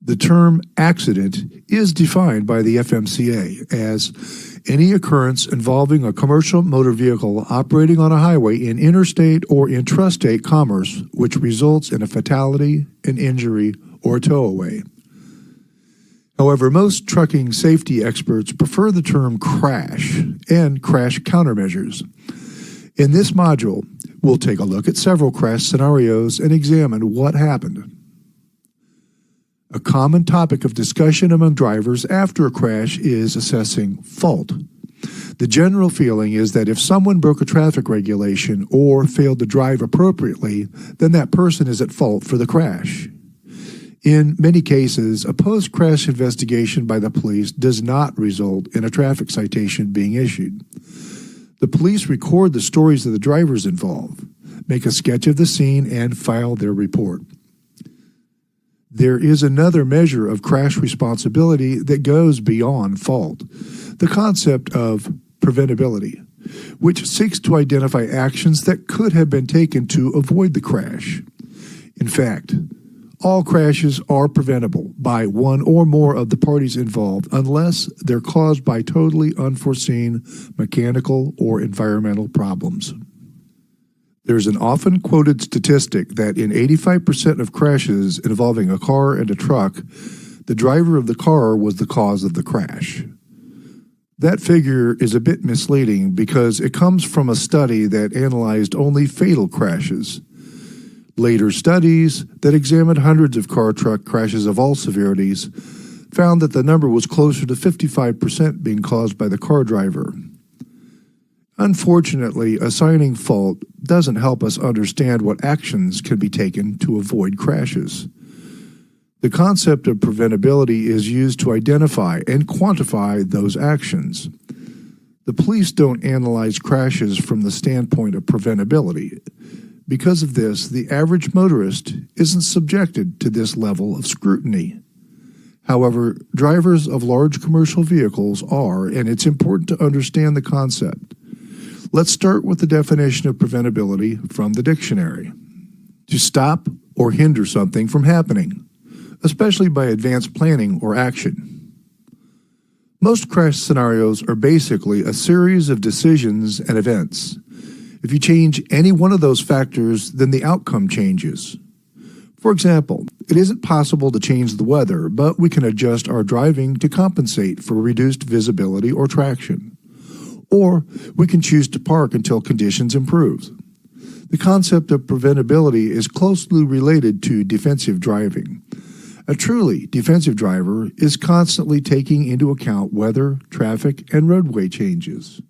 The term accident is defined by the FMCA as any occurrence involving a commercial motor vehicle operating on a highway in interstate or intrastate commerce which results in a fatality, an injury, or a towaway. However, most trucking safety experts prefer the term crash and crash countermeasures. In this module, we'll take a look at several crash scenarios and examine what happened. A common topic of discussion among drivers after a crash is assessing fault. The general feeling is that if someone broke a traffic regulation or failed to drive appropriately, then that person is at fault for the crash. In many cases, a post-crash investigation by the police does not result in a traffic citation being issued. The police record the stories of the drivers involved, make a sketch of the scene, and file their report. There is another measure of crash responsibility that goes beyond fault, the concept of preventability, which seeks to identify actions that could have been taken to avoid the crash. In fact, all crashes are preventable by one or more of the parties involved unless they're caused by totally unforeseen mechanical or environmental problems. There's an often quoted statistic that in 85% of crashes involving a car and a truck, the driver of the car was the cause of the crash. That figure is a bit misleading because it comes from a study that analyzed only fatal crashes. Later studies that examined hundreds of car-truck crashes of all severities found that the number was closer to 55% being caused by the car driver. Unfortunately, assigning fault doesn't help us understand what actions can be taken to avoid crashes. The concept of preventability is used to identify and quantify those actions. The police don't analyze crashes from the standpoint of preventability. Because of this, the average motorist isn't subjected to this level of scrutiny. However, drivers of large commercial vehicles are, and it's important to understand the concept. Let's start with the definition of preventability from the dictionary. To stop or hinder something from happening, especially by advanced planning or action. Most crash scenarios are basically a series of decisions and events. If you change any one of those factors, then the outcome changes. For example, it isn't possible to change the weather, but we can adjust our driving to compensate for reduced visibility or traction. Or we can choose to park until conditions improve. The concept of preventability is closely related to defensive driving. A truly defensive driver is constantly taking into account weather, traffic, and roadway changes.